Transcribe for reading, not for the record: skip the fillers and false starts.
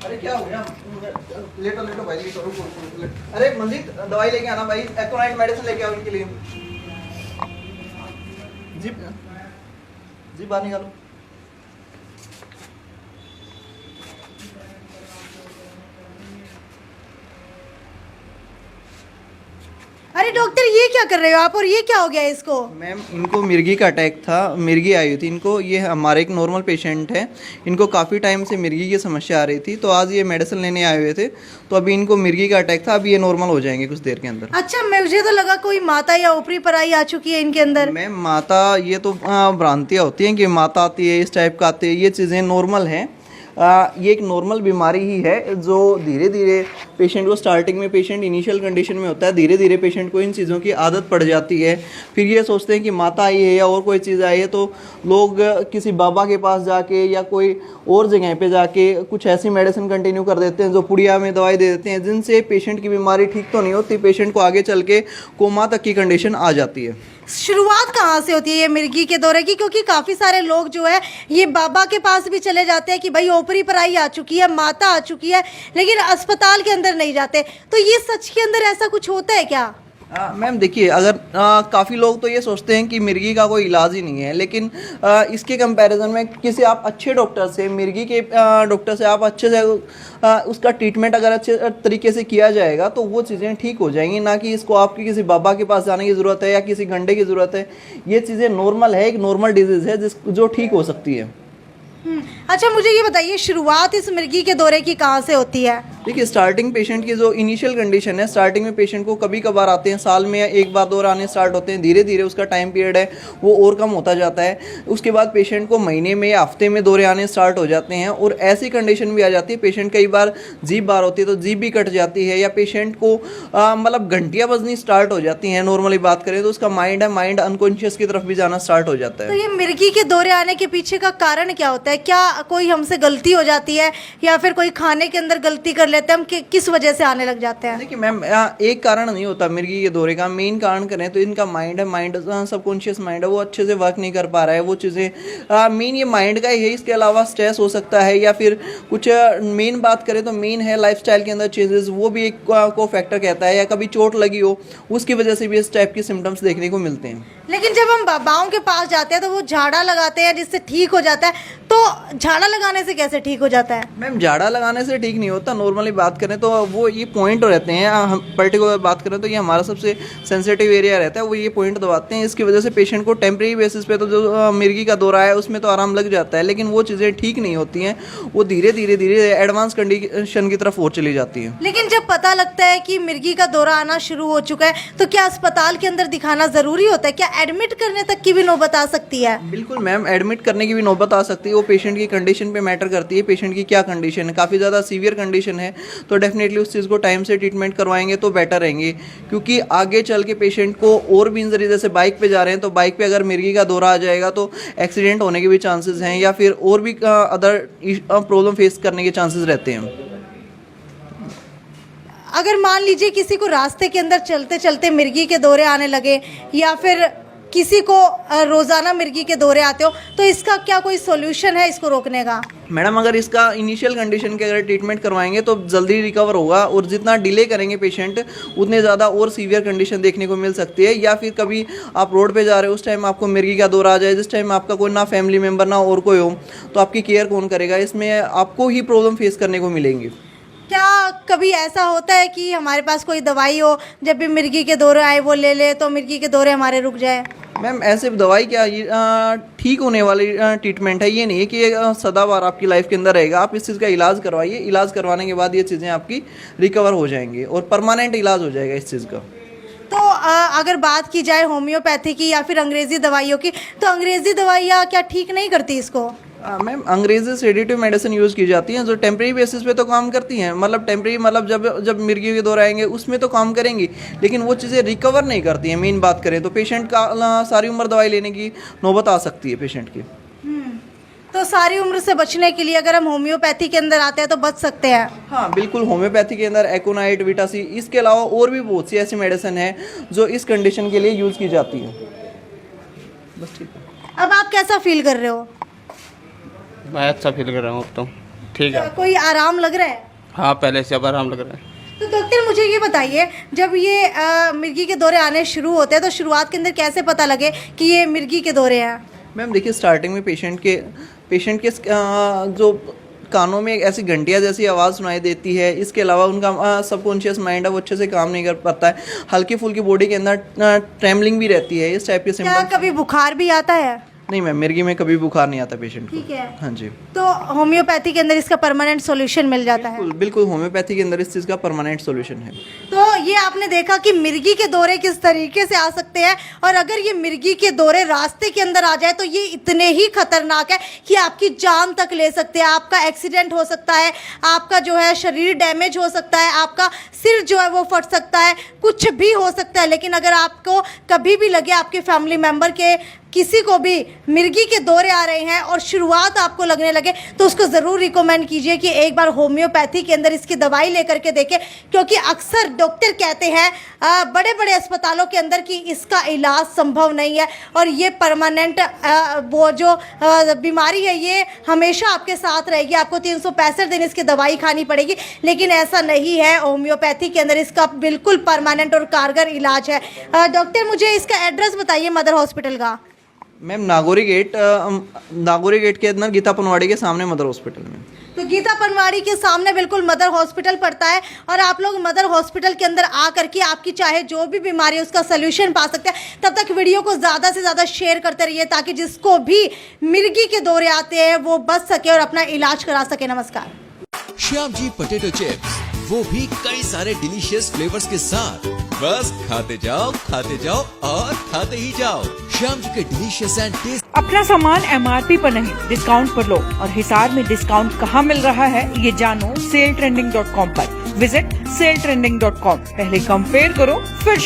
अरे क्या हो गया? लेटो लेटो भाई, लेटो, रुको रुको, लेटो। अरे मंजीत, दवाई लेके आना भाई, एक्रोनाइट मेडिसिन लेके आओ इनके लिए। जी जी, बाहर निकालो। अरे डॉक्टर, ये क्या कर रहे हो आप, और ये क्या हो गया इसको? मैम, इनको मिर्गी का अटैक था, मिर्गी आई हुई थी इनको। ये हमारे एक नॉर्मल पेशेंट है, इनको काफ़ी टाइम से मिर्गी की समस्या आ रही थी, तो आज ये मेडिसिन लेने आए हुए थे, तो अभी इनको मिर्गी का अटैक था। अभी ये नॉर्मल हो जाएंगे कुछ देर के अंदर। अच्छा, मुझे तो लगा कोई माता या ऊपरी पराई आ चुकी है इनके अंदर। मैम, माता, ये तो भ्रांतियाँ होती हैं कि माता आती है, इस टाइप का आती है, ये चीज़ें नॉर्मल हैं। ये एक नॉर्मल बीमारी ही है जो धीरे धीरे पेशेंट को, स्टार्टिंग में पेशेंट इनिशियल कंडीशन में होता है, धीरे धीरे पेशेंट को इन चीज़ों की आदत पड़ जाती है। फिर ये सोचते हैं कि माता आई है या और कोई चीज़ आई है, तो लोग किसी बाबा के पास जाके या कोई और जगह पे जाके कुछ ऐसी मेडिसिन कंटिन्यू कर देते हैं जो पुड़िया में दवाई दे देते हैं, जिनसे पेशेंट की बीमारी ठीक तो नहीं होती, पेशेंट को आगे चल के कोमा तक की कंडीशन आ जाती है। शुरुआत कहाँ से होती है ये मिर्गी के दौरे की? क्योंकि काफ़ी सारे लोग जो है ये बाबा के पास भी चले जाते हैं कि भाई ऊपरी पराई आ चुकी है, माता आ चुकी है, लेकिन अस्पताल के अंदर नहीं जाते। तो ये सच के अंदर ऐसा कुछ होता है क्या? मैम देखिए, अगर काफ़ी लोग तो ये सोचते हैं कि मिर्गी का कोई इलाज ही नहीं है, लेकिन इसके कंपैरिजन में किसी आप अच्छे डॉक्टर से, मिर्गी के डॉक्टर से आप अच्छे से उसका ट्रीटमेंट अगर अच्छे तरीके से किया जाएगा तो वो चीज़ें ठीक हो जाएंगी, ना कि इसको आपकी किसी बाबा के पास जाने की ज़रूरत है या किसी गंडे की ज़रूरत है। ये चीज़ें नॉर्मल है, एक नॉर्मल डिजीज़ है जो ठीक हो सकती है। अच्छा, मुझे ये बताइए, शुरुआत इस मिर्गी के दौरे की कहाँ से होती है? देखिए, स्टार्टिंग पेशेंट की जो इनिशियल कंडीशन है, स्टार्टिंग में पेशेंट को कभी कभार आते हैं, साल में एक बार दो आने स्टार्ट होते हैं, धीरे धीरे उसका टाइम पीरियड है वो और कम होता जाता है। उसके बाद पेशेंट को महीने में या हफ्ते में दौरे आने स्टार्ट हो जाते हैं, और ऐसी कंडीशन भी आ जाती है, पेशेंट कई बार जीभ बार होती है तो जीभ भी कट जाती है, या पेशेंट को मतलब घंटियाँ बजनी स्टार्ट हो जाती हैं। नॉर्मली बात करें तो उसका माइंड अनकॉन्शियस की तरफ भी जाना स्टार्ट हो जाता है। तो ये मिर्गी के दौरे आने के पीछे का कारण क्या होता है? क्या कोई हमसे गलती हो जाती है, या फिर कोई खाने के अंदर गलती कर लेते हैं हम, किस वजह से आने लग जाते हैं? देखिए मैम, एक कारण नहीं होता मिर्गी के दौरे का। मेन कारण करें तो इनका माइंड है, सबकॉन्शियस माइंड है, वो अच्छे से वर्क नहीं कर पा रहा है। वो चीज़ें मेन ये माइंड का ही है। इसके अलावा स्ट्रेस हो सकता है, या फिर कुछ मेन बात करें तो मेन है लाइफस्टाइल के अंदर चेंजेस, वो भी एक को फैक्टर कहता है, या कभी चोट लगी हो उसकी वजह से भी इस टाइप की सिम्टम्स देखने को मिलते हैं। लेकिन जब हम बाबाओं के पास जाते हैं तो वो झाड़ा लगाते हैं जिससे ठीक हो जाता है, तो झाड़ा लगाने से कैसे ठीक हो जाता है? मैम, झाड़ा लगाने से ठीक नहीं होता। नॉर्मली बात करें तो वो ये पॉइंट रहते हैं, हम पर्टिकुलर बात करें तो ये हमारा सबसे सेंसिटिव एरिया रहता है, वो ये पॉइंट दबाते हैं। इसकी वजह से पेशेंट को टेम्परेरी बेसिस पे तो जो मिर्गी का दौरा है उसमें तो आराम लग जाता है, लेकिन वो चीज़ें ठीक नहीं होती हैं, वो धीरे धीरे एडवांस कंडीशन की तरफ और चली जाती हैं। लेकिन जब पता लगता है कि मिर्गी का दौरा आना शुरू हो चुका है, तो क्या अस्पताल के अंदर दिखाना ज़रूरी होता है? क्या एडमिट करने तक की भी नौबत आ सकती है? बिल्कुल मैम, एडमिट करने की भी नौबत आ सकती है। वो पेशेंट की कंडीशन पे मैटर करती है, पेशेंट की क्या कंडीशन है। काफ़ी ज़्यादा सीवियर कंडीशन है तो डेफिनेटली उस चीज़ को टाइम से ट्रीटमेंट करवाएंगे तो बेटर रहेंगे, क्योंकि आगे चल के पेशेंट को और भी इंजरी, जैसे बाइक पे जा रहे हैं तो बाइक पे अगर मिर्गी का दौरा आ जाएगा तो एक्सीडेंट होने के भी चांसेस हैं, या फिर और भी अदर प्रॉब्लम फेस करने के चांसेस रहते हैं। अगर मान लीजिए किसी को रास्ते के अंदर चलते चलते मिर्गी के दौरे आने लगे, या फिर किसी को रोज़ाना मिर्गी के दौरे आते हो, तो इसका क्या कोई सॉल्यूशन है इसको रोकने का? मैडम, अगर इसका इनिशियल कंडीशन के अगर ट्रीटमेंट करवाएंगे तो जल्दी रिकवर होगा, और जितना डिले करेंगे पेशेंट उतने ज़्यादा और सीवियर कंडीशन देखने को मिल सकती है। या फिर कभी आप रोड पे जा रहे हो, उस टाइम आपको मिर्गी का दौरा आ जाए, जिस टाइम आपका कोई ना फैमिली मेम्बर ना और कोई हो, तो आपकी केयर कौन करेगा? इसमें आपको ही प्रॉब्लम फेस करने को मिलेंगी। क्या कभी ऐसा होता है कि हमारे पास कोई दवाई हो, जब भी मिर्गी के दौरे आए वो ले ले तो मिर्गी के दौरे हमारे रुक जाए? मैम, ऐसे दवाई क्या, ये ठीक होने वाली ट्रीटमेंट है, ये नहीं है कि ये सदाबहार आपकी लाइफ के अंदर रहेगा। आप इस चीज़ का इलाज करवाइए, इलाज करवाने के बाद ये चीज़ें आपकी रिकवर हो जाएंगी और परमानेंट इलाज हो जाएगा इस चीज़ का। तो अगर बात की जाए होम्योपैथी की या फिर अंग्रेज़ी दवाइयों की, तो अंग्रेज़ी दवाइयाँ क्या ठीक नहीं करती इसको? मैम, अंग्रेजी सेडेटिव मेडिसिन यूज़ की जाती हैं जो टेम्परेरी बेसिस पे तो काम करती हैं। मतलब टेम्परेरी, मतलब जब मिर्गी के दौर आएंगे उसमें तो काम करेंगी, लेकिन वो चीज़ें रिकवर नहीं करती हैं। मेन बात करें तो पेशेंट का सारी उम्र दवाई लेने की नौबत आ सकती है पेशेंट की। तो सारी उम्र से बचने के लिए अगर हम होम्योपैथी के अंदर आते हैं तो बच सकते हैं? हाँ बिल्कुल, होम्योपैथी के अंदर एकोनाइट, विटासी, इसके अलावा और भी बहुत सी ऐसी मेडिसिन है जो इस कंडीशन के लिए यूज़ की जाती है। बस ठीक है। अब आप कैसा फील कर रहे हो? मैं अच्छा फील कर रहा हूँ अब तो। ठीक है। कोई आराम लग रहा है? हाँ, पहले से अब आराम लग रहा है। तो डॉक्टर मुझे ये बताइए, जब ये मिर्गी के दौरे आने शुरू होते हैं तो शुरुआत के अंदर कैसे पता लगे कि ये मिर्गी के दौरे हैं? मैम देखिए, स्टार्टिंग में पेशेंट के जो कानों में एक ऐसी घंटिया जैसी आवाज़ सुनाई देती है, इसके अलावा उनका सबकॉन्शियस माइंड है वो अच्छे से काम नहीं कर पाता है, हल्की फुल्की बॉडी के अंदर ट्रेमलिंग भी रहती है, इस टाइप के क्या सिम्टम्स। कभी बुखार भी आता है? नहीं मैम, मिर्गी में कभी बुखार नहीं आता पेशेंट को। ठीक है। हाँ जी, तो होम्योपैथी के अंदर इसका परमानेंट सॉल्यूशन मिल जाता है? बिल्कुल बिल्कुल, होम्योपैथी के अंदर इस चीज़ का परमानेंट सॉल्यूशन है। तो ये आपने देखा कि मिर्गी के दौरे किस तरीके से आ सकते हैं, और अगर ये मिर्गी के दौरे रास्ते के अंदर आ जाए तो ये इतने ही खतरनाक है कि आपकी जान तक ले सकते हैं। आपका एक्सीडेंट हो सकता है, आपका जो है शरीर डैमेज हो सकता है, आपका सिर जो है वो फट सकता है, कुछ भी हो सकता है। लेकिन अगर आपको कभी भी लगे आपके फैमिली मेम्बर के किसी को भी मिर्गी के दौरे आ रहे हैं और शुरुआत आपको लगने लगे, तो उसको ज़रूर रिकमेंड कीजिए कि एक बार होम्योपैथी के अंदर इसकी दवाई लेकर के देखें, क्योंकि अक्सर डॉक्टर कहते हैं बड़े बड़े अस्पतालों के अंदर कि इसका इलाज संभव नहीं है और ये परमानेंट वो जो बीमारी है ये हमेशा आपके साथ रहेगी, आपको 365 दिन इसकी दवाई खानी पड़ेगी। लेकिन ऐसा नहीं है, होम्योपैथी के अंदर इसका बिल्कुल परमानेंट और कारगर इलाज है। डॉक्टर मुझे इसका एड्रेस बताइए मदर हॉस्पिटल का। मैम नागौरी गेट के अंदर गीता पनवाड़ी के सामने मदर हॉस्पिटल में। तो गीता पनवाड़ी के सामने बिल्कुल मदर हॉस्पिटल पड़ता है, और आप लोग मदर हॉस्पिटल के अंदर आ करके आपकी चाहे जो भी बीमारी है उसका सोल्यूशन पा सकते हैं। तब तक वीडियो को ज़्यादा से ज़्यादा शेयर करते रहिए ताकि जिसको भी मिर्गी के दौरे आते हैं वो बच सके और अपना इलाज करा सके। नमस्कार। श्याम जी पोटैटो चिप्स, वो भी कई सारे डिलीशियस फ्लेवर्स के साथ। बस खाते जाओ और खाते ही जाओ। श्याम जी के डिलीशियस एंड टेस्ट। अपना सामान MRP पर नहीं, डिस्काउंट पर लो। और हिसार में डिस्काउंट कहाँ मिल रहा है ये जानो saletrending.com पर। Visit saletrending.com। पहले कंपेयर करो फिर